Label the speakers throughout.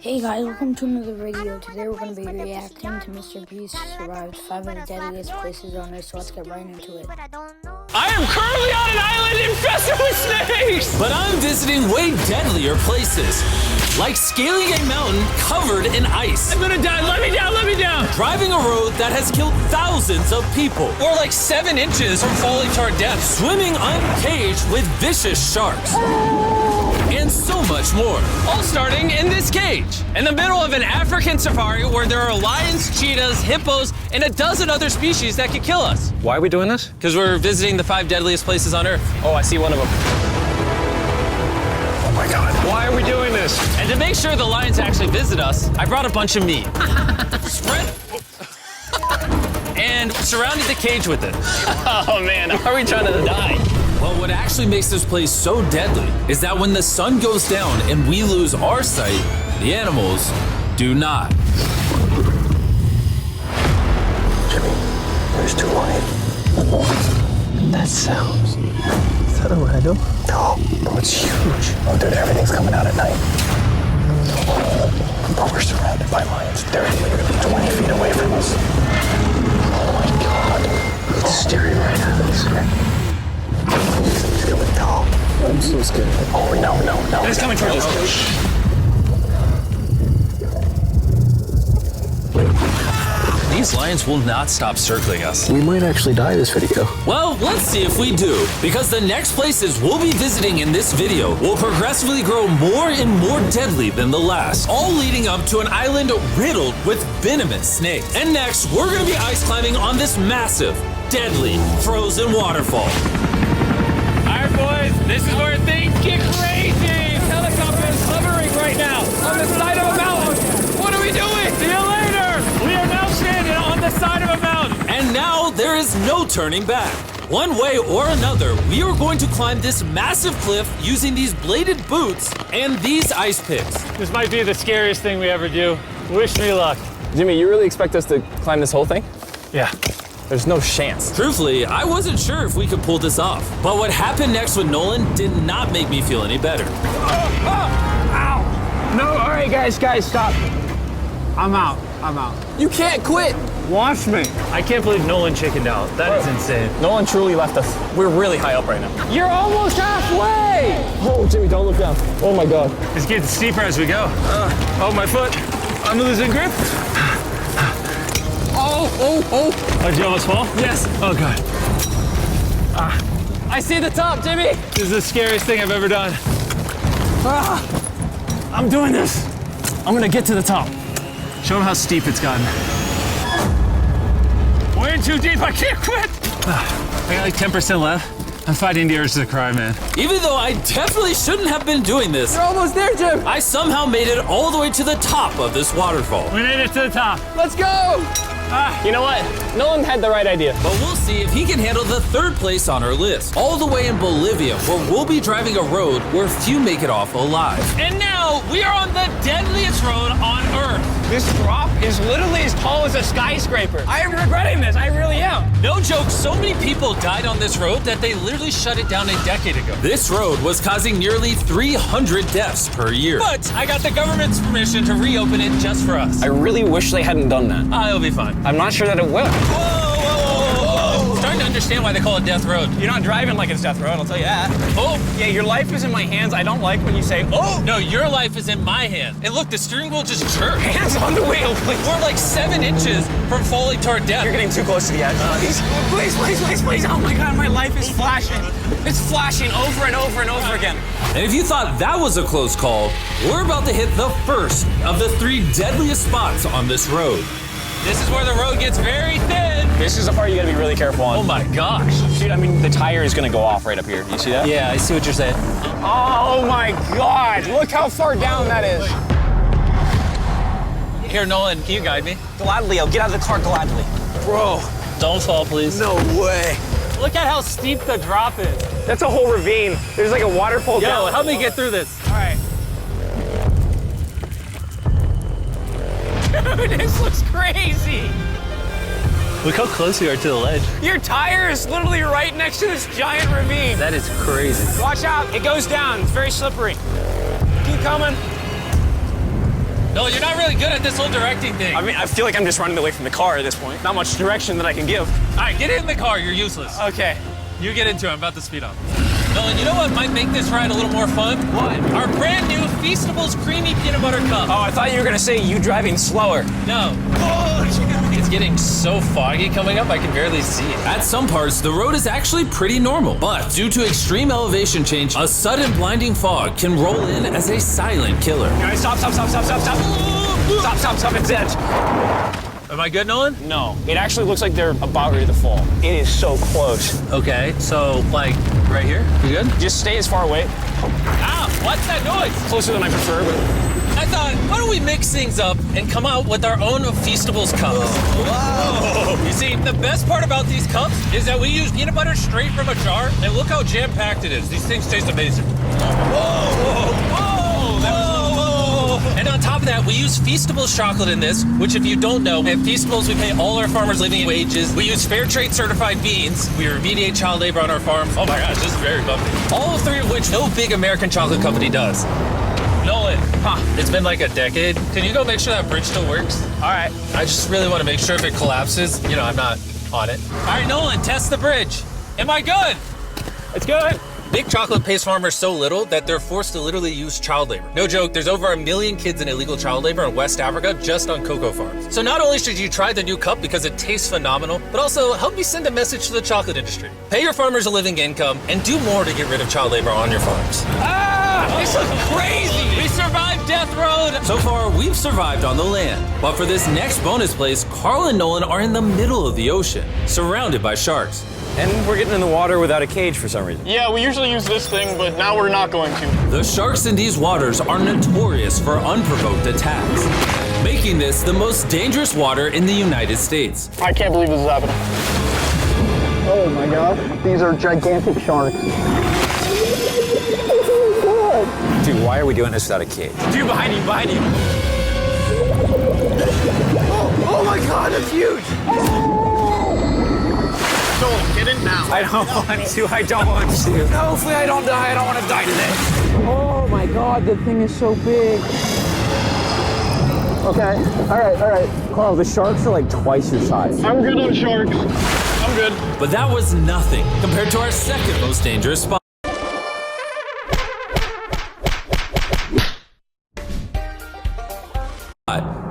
Speaker 1: Hey guys, welcome to another video. Today we're going to be reacting to MrBeast survived 5 of the deadliest places on Earth, so let's get right into it.
Speaker 2: I am currently on an island infested with snakes!
Speaker 3: But I'm visiting way deadlier places, like scaling a mountain covered in ice.
Speaker 2: I'm gonna die, let me down, let me down!
Speaker 3: Driving a road that has killed thousands of people.
Speaker 2: Or like 7 inches from falling to our death.
Speaker 3: Swimming uncaged with vicious sharks. And so much more.
Speaker 2: All starting in this cage, in the middle of an African safari where there are lions, cheetahs, hippos, and a dozen other species that could kill us.
Speaker 4: Why are we doing this?
Speaker 2: Because we're visiting the 5 deadliest places on Earth.
Speaker 4: Oh, I see one of them. Oh my God. Why are we doing this?
Speaker 2: And to make sure the lions actually visit us, I brought a bunch of meat. Spread. And surrounded the cage with it.
Speaker 4: Oh man, are we trying to die?
Speaker 3: Well, what actually makes this place so deadly is that when the sun goes down and we lose our sight, the animals do not.
Speaker 5: Jimmy, there's 2 lions. That sounds... Is that a rhino? No, bro, it's huge. Oh, dude, everything's coming out at night. But we're surrounded by lions. They're literally 20 feet away from us. Oh my God. It's staring right at us. He's coming down. I'm so scared. Oh, no.
Speaker 2: It's coming towards us.
Speaker 3: These lions will not stop circling us.
Speaker 5: We might actually die this video.
Speaker 3: Well, let's see if we do, because the next places we'll be visiting in this video will progressively grow more and more deadly than the last, all leading up to an island riddled with venomous snakes. And next, we're gonna be ice climbing on this massive, deadly, frozen waterfall.
Speaker 2: All right, boys, this is where things get crazy. Helicopter is hovering right now on the side of a mountain. What are we doing? See you later. We are now standing on the side of a mountain.
Speaker 3: And now there is no turning back. One way or another, we are going to climb this massive cliff using these bladed boots and these ice picks.
Speaker 2: This might be the scariest thing we ever do. Wish me luck.
Speaker 4: Jimmy, you really expect us to climb this whole thing?
Speaker 2: Yeah.
Speaker 4: There's no chance.
Speaker 3: Truthfully, I wasn't sure if we could pull this off. But what happened next with Nolan did not make me feel any better.
Speaker 2: Ow! No, all right, guys, stop. I'm out.
Speaker 4: You can't quit.
Speaker 2: Watch me. I can't believe Nolan chickened out. That is insane.
Speaker 4: No one truly left us. We're really high up right now.
Speaker 2: You're almost halfway.
Speaker 4: Oh, Jimmy, don't look down. Oh my God.
Speaker 2: It's getting steeper as we go. Oh, my foot. I'm losing grip. Oh, did you almost fall?
Speaker 4: Yes.
Speaker 2: Oh, God.
Speaker 4: I see the top, Jimmy.
Speaker 2: This is the scariest thing I've ever done. I'm doing this. I'm gonna get to the top. Show them how steep it's gotten. We're in too deep, I can't quit. I got like 10% left. I'm fighting the urge to cry, man.
Speaker 3: Even though I definitely shouldn't have been doing this,
Speaker 4: You're almost there, Jim.
Speaker 3: I somehow made it all the way to the top of this waterfall.
Speaker 2: We made it to the top.
Speaker 4: Let's go. You know what? Nolan had the right idea.
Speaker 3: But we'll see if he can handle the 3rd place on our list, all the way in Bolivia, where we'll be driving a road where few make it off alive.
Speaker 2: And now we are on the deadliest road on Earth. This drop is literally as tall as a skyscraper. I am regretting this, I really am.
Speaker 3: No joke, so many people died on this road that they literally shut it down a decade ago. This road was causing nearly 300 deaths per year.
Speaker 2: But I got the government's permission to reopen it just for us.
Speaker 4: I really wish they hadn't done that.
Speaker 2: It'll be fine.
Speaker 4: I'm not sure that it will.
Speaker 2: Whoa. Starting to understand why they call it Death Road.
Speaker 4: You're not driving like it's Death Road, I'll tell you that.
Speaker 2: Oh,
Speaker 4: Yeah, your life is in my hands. I don't like when you say, oh.
Speaker 2: no, your life is in my hands. And look, the steering wheel just jerked.
Speaker 4: Hands on the wheel, please.
Speaker 2: We're like 7 inches from falling to our death.
Speaker 4: You're getting too close to the edge. Please. Oh my God, my life is flashing. It's flashing over and over and over again.
Speaker 3: And if you thought that was a close call, we're about to hit the first of the 3 deadliest spots on this road.
Speaker 2: This is where the road gets very thin.
Speaker 4: This is the part you gotta be really careful on.
Speaker 2: Oh my gosh.
Speaker 4: Dude, I mean, the tire is gonna go off right up here. You see that?
Speaker 2: Yeah, I see what you're saying.
Speaker 4: Oh my God, look how far down that is.
Speaker 2: Here, Nolan, can you guide me?
Speaker 4: Gladly, I'll get out of the car gladly. Bro.
Speaker 2: Don't fall, please.
Speaker 4: No way.
Speaker 2: Look at how steep the drop is.
Speaker 4: That's a whole ravine. There's like a waterfall down.
Speaker 2: Yo, help me get through this.
Speaker 4: All right.
Speaker 2: Dude, this looks crazy. Look how close we are to the ledge.
Speaker 4: Your tire is literally right next to this giant ravine.
Speaker 2: That is crazy.
Speaker 4: Watch out, it goes down. It's very slippery. Keep coming.
Speaker 2: No, you're not really good at this whole directing thing.
Speaker 4: I mean, I feel like I'm just running away from the car at this point. Not much direction that I can give.
Speaker 2: All right, get in the car. You're useless.
Speaker 4: Okay.
Speaker 2: You get into it. I'm about to speed up. Nolan, you know what might make this ride a little more fun?
Speaker 4: What?
Speaker 2: Our brand new Feastables Creamy Peanut Butter Cup.
Speaker 4: Oh, I thought you were gonna say you driving slower.
Speaker 2: No. It's getting so foggy coming up, I can barely see it.
Speaker 3: At some parts, the road is actually pretty normal, but due to extreme elevation change, a sudden blinding fog can roll in as a silent killer.
Speaker 4: Guys, stop. It's dead.
Speaker 2: Am I good, Nolan?
Speaker 4: No, it actually looks like they're about ready to fall. It is so close.
Speaker 2: Okay, so like right here? You good?
Speaker 4: Just stay as far away.
Speaker 2: Ow, what's that noise?
Speaker 4: Closer than I prefer, but...
Speaker 2: I thought, why don't we mix things up and come out with our own Feastables cups? Whoa. You see, the best part about these cups is that we use peanut butter straight from a jar, and look how jam-packed it is. These things taste amazing. And on top of that, we use Feastables chocolate in this, which if you don't know, at Feastables we pay all our farmers living wages. We use fair trade certified beans. We remediate child labor on our farms. Oh my gosh, this is very bumpy. All three of which no big American chocolate company does. Nolan, it's been like a decade. Can you go make sure that bridge still works?
Speaker 4: All right.
Speaker 2: I just really want to make sure if it collapses, you know, I'm not on it. All right, Nolan, test the bridge. Am I good?
Speaker 4: It's good.
Speaker 2: Big chocolate pays farmers so little that they're forced to literally use child labor. No joke, there's over 1 million kids in illegal child labor in West Africa just on cocoa farms. So not only should you try the new cup because it tastes phenomenal, but also help me send a message to the chocolate industry. Pay your farmers a living income and do more to get rid of child labor on your farms.
Speaker 4: This is crazy.
Speaker 2: We survived Death Road!
Speaker 3: So far, we've survived on the land. But for this next bonus place, Carl and Nolan are in the middle of the ocean, surrounded by sharks.
Speaker 6: And we're getting in the water without a cage for some reason.
Speaker 7: Yeah, we usually use this thing, but now we're not going to.
Speaker 3: The sharks in these waters are notorious for unprovoked attacks, making this the most dangerous water in the United States.
Speaker 7: I can't believe this is happening. Oh my God, these are gigantic sharks.
Speaker 6: Dude, why are we doing this without a cage?
Speaker 4: Dude, behind you. Oh my God, that's huge.
Speaker 7: Nolan, get in now.
Speaker 4: I don't want to. No, hopefully I don't die. I don't want to die today.
Speaker 7: Oh my God, the thing is so big. Okay, all right.
Speaker 6: Carl, the sharks are like twice your size.
Speaker 7: I'm good on sharks. I'm good.
Speaker 3: But that was nothing compared to our second most dangerous spot,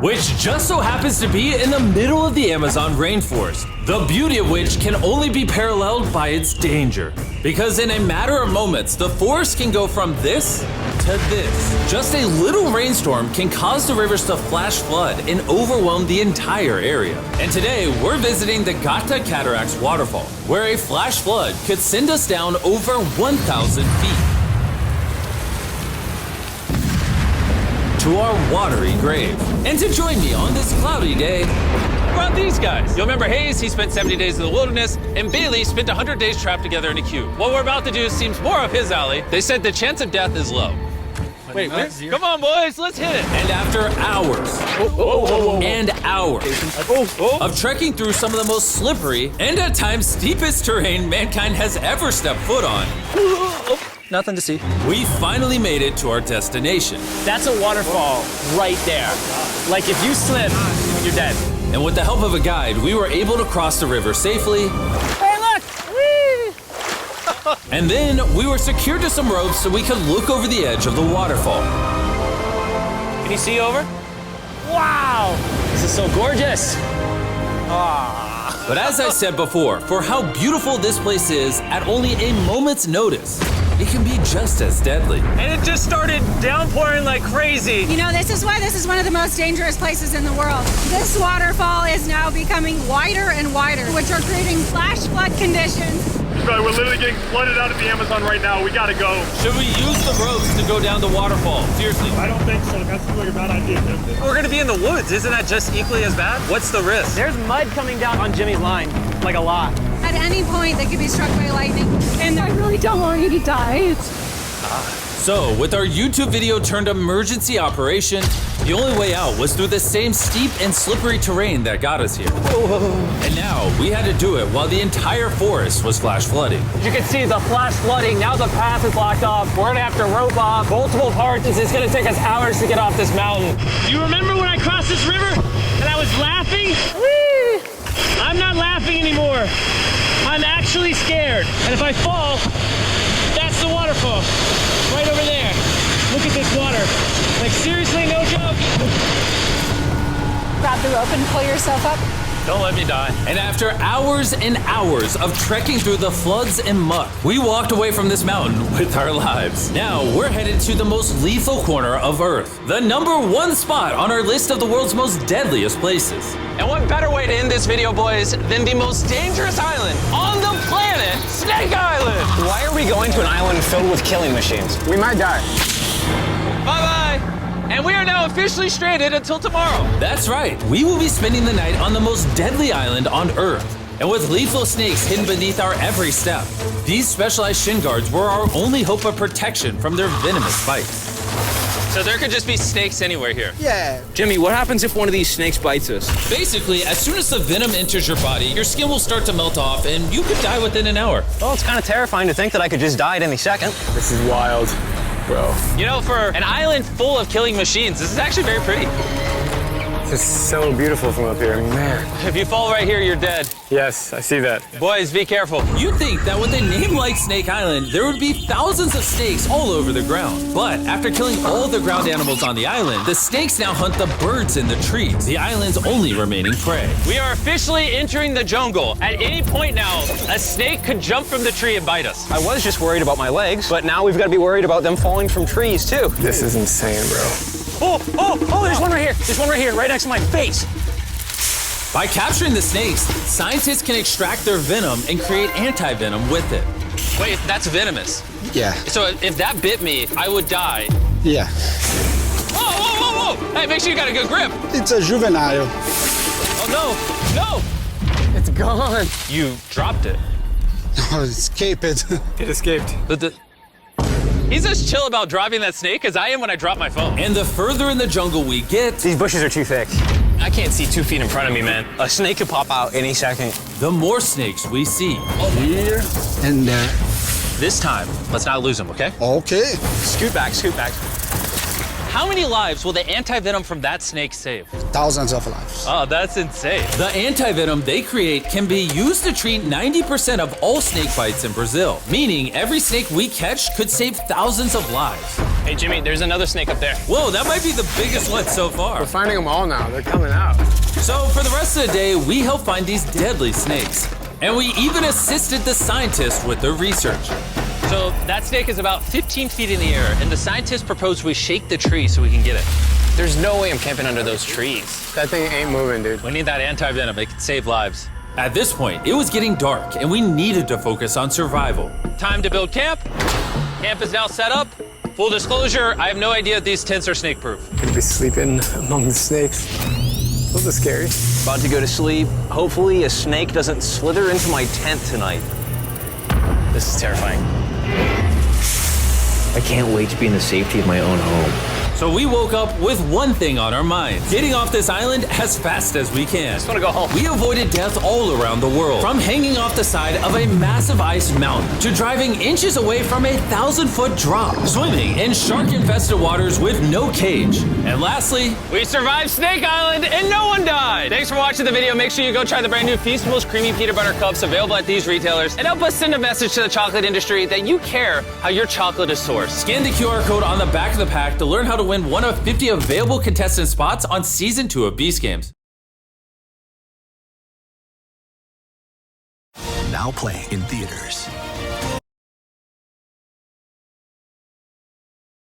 Speaker 3: which just so happens to be in the middle of the Amazon rainforest, the beauty of which can only be paralleled by its danger. Because in a matter of moments, the forest can go from this to this. Just a little rainstorm can cause the rivers to flash flood and overwhelm the entire area. And today, we're visiting the Gata Cataracts waterfall, where a flash flood could send us down over 1,000 feet to our watery grave. And to join me on this cloudy day,
Speaker 2: About these guys. You'll remember Hayes, he spent 70 days in the wilderness, and Bailey spent 100 days trapped together in a cube. What we're about to do seems more up his alley. They said the chance of death is low. Wait, come on, boys, let's hit it.
Speaker 3: and after hours and hours of trekking through some of the most slippery and at times steepest terrain mankind has ever stepped foot on,
Speaker 2: Nothing to see.
Speaker 3: we finally made it to our destination.
Speaker 4: That's a waterfall right there. Like if you slip, you're dead.
Speaker 3: And with the help of a guide, we were able to cross the river safely.
Speaker 2: Hey, look! Whee!
Speaker 3: And then we were secured to some ropes so we could look over the edge of the waterfall.
Speaker 4: Can you see over? Wow! This is so gorgeous.
Speaker 3: But as I said before, for how beautiful this place is, at only a moment's notice, it can be just as deadly.
Speaker 2: And it just started downpouring like crazy.
Speaker 8: You know, this is why this is one of the most dangerous places in the world. This waterfall is now becoming wider and wider, which are creating flash flood conditions.
Speaker 7: Right, we're literally getting flooded out of the Amazon right now. We gotta go.
Speaker 3: Should we use the ropes to go down the waterfall? Seriously.
Speaker 7: I don't think so. That seems like a bad idea.
Speaker 2: We're gonna be in the woods. Isn't that just equally as bad? What's the risk?
Speaker 4: There's mud coming down on Jimmy's line, like a lot.
Speaker 8: At any point, they could be struck by lightning. And I really don't want you to die.
Speaker 3: So, with our YouTube video turned emergency operation, the only way out was through the same steep and slippery terrain that got us here. And now, we had to do it while the entire forest was flash flooding.
Speaker 4: You can see the flash flooding. Now the path is blocked off. We're gonna have to rope off multiple parts. It's gonna take us hours to get off this mountain.
Speaker 2: Do you remember when I crossed this river and I was laughing? Whee! I'm not laughing anymore. I'm actually scared. And if I fall, that's the waterfall. Right over there. Look at this water. Like seriously, no joke.
Speaker 8: Grab the rope and pull yourself up.
Speaker 2: Don't let me die.
Speaker 3: And after hours and hours of trekking through the floods and muck, we walked away from this mountain with our lives. Now we're headed to the most lethal corner of Earth, the #1 spot on our list of the world's most deadliest places.
Speaker 4: And what better way to end this video, boys, than the most dangerous island on the planet, Snake Island? Why are we going to an island filled with killing machines?
Speaker 7: We might die.
Speaker 2: Bye-bye. And we are now officially stranded until tomorrow.
Speaker 3: That's right, we will be spending the night on the most deadly island on Earth. And with lethal snakes hidden beneath our every step, these specialized shin guards were our only hope of protection from their venomous bites.
Speaker 2: So there could just be snakes anywhere here.
Speaker 7: Yeah.
Speaker 4: Jimmy, what happens if one of these snakes bites us?
Speaker 3: Basically, as soon as the venom enters your body, your skin will start to melt off and you could die within an hour.
Speaker 4: Well, it's kind of terrifying to think that I could just die at any second.
Speaker 7: This is wild, bro.
Speaker 2: You know, for an island full of killing machines, this is actually very pretty.
Speaker 7: It's so beautiful from up here, man.
Speaker 2: If you fall right here, you're dead.
Speaker 7: Yes, I see that.
Speaker 2: Boys, be careful.
Speaker 3: You'd think that with a name like Snake Island, there would be thousands of snakes all over the ground. But after killing all the ground animals on the island, the snakes now hunt the birds in the trees, the island's only remaining prey.
Speaker 2: We are officially entering the jungle. At any point now, a snake could jump from the tree and bite us.
Speaker 4: I was just worried about my legs, but now we've got to be worried about them falling from trees, too.
Speaker 7: This is insane, bro.
Speaker 4: Oh, there's one right here. There's one right here, right next to my face.
Speaker 3: By capturing the snakes, scientists can extract their venom and create anti-venom with it.
Speaker 2: Wait, that's venomous.
Speaker 7: Yeah.
Speaker 2: So if that bit me, I would die.
Speaker 7: Yeah.
Speaker 2: Whoa! Hey, make sure you got a good grip.
Speaker 7: It's a juvenile.
Speaker 2: Oh, no!
Speaker 7: It's gone.
Speaker 2: You dropped it.
Speaker 7: Oh, escape it. It escaped.
Speaker 2: But he's as chill about dropping that snake as I am when I drop my phone.
Speaker 3: And the further in the jungle we get,
Speaker 4: These bushes are too thick. I can't see 2 feet in front of me, man. A snake could pop out any second.
Speaker 3: the more snakes we see.
Speaker 7: Here and there.
Speaker 2: This time, let's not lose him, okay?
Speaker 7: Okay.
Speaker 4: Scoot back, scoot back.
Speaker 2: How many lives will the anti-venom from that snake save?
Speaker 7: Thousands of lives.
Speaker 2: Oh, that's insane.
Speaker 3: The anti-venom they create can be used to treat 90% of all snake bites in Brazil, meaning every snake we catch could save thousands of lives.
Speaker 4: Hey, Jimmy, there's another snake up there.
Speaker 3: Whoa, that might be the biggest one so far.
Speaker 7: We're finding them all now. They're coming out.
Speaker 3: So for the rest of the day, we help find these deadly snakes. And we even assisted the scientists with their research.
Speaker 2: So that snake is about 15 feet in the air, and the scientists propose we shake the tree so we can get it.
Speaker 4: There's no way I'm camping under those trees.
Speaker 7: That thing ain't moving, dude.
Speaker 2: We need that anti-venom. It can save lives.
Speaker 3: At this point, it was getting dark, and we needed to focus on survival.
Speaker 2: Time to build camp. Camp is now set up. Full disclosure, I have no idea if these tents are snake-proof.
Speaker 7: Could be sleeping among the snakes. Those are scary.
Speaker 4: About to go to sleep. Hopefully a snake doesn't slither into my tent tonight. This is terrifying. I can't wait to be in the safety of my own home.
Speaker 3: So we woke up with one thing on our minds: getting off this island as fast as we can.
Speaker 4: Just want to go home.
Speaker 3: We avoided death all around the world, from hanging off the side of a massive ice mountain to driving inches away from a 1,000-foot drop, swimming in shark-infested waters with no cage, and lastly,
Speaker 2: We survived Snake Island and no one died. Thanks for watching the video. Make sure you go try the brand new Feastables Creamy Peanut Butter Cups available at these retailers, and help us send a message to the chocolate industry that you care how your chocolate is sourced.
Speaker 3: scan the QR code on the back of the pack to learn how to win one of 50 available contestant spots on Season 2 of Beast Games.
Speaker 9: Now playing in theaters.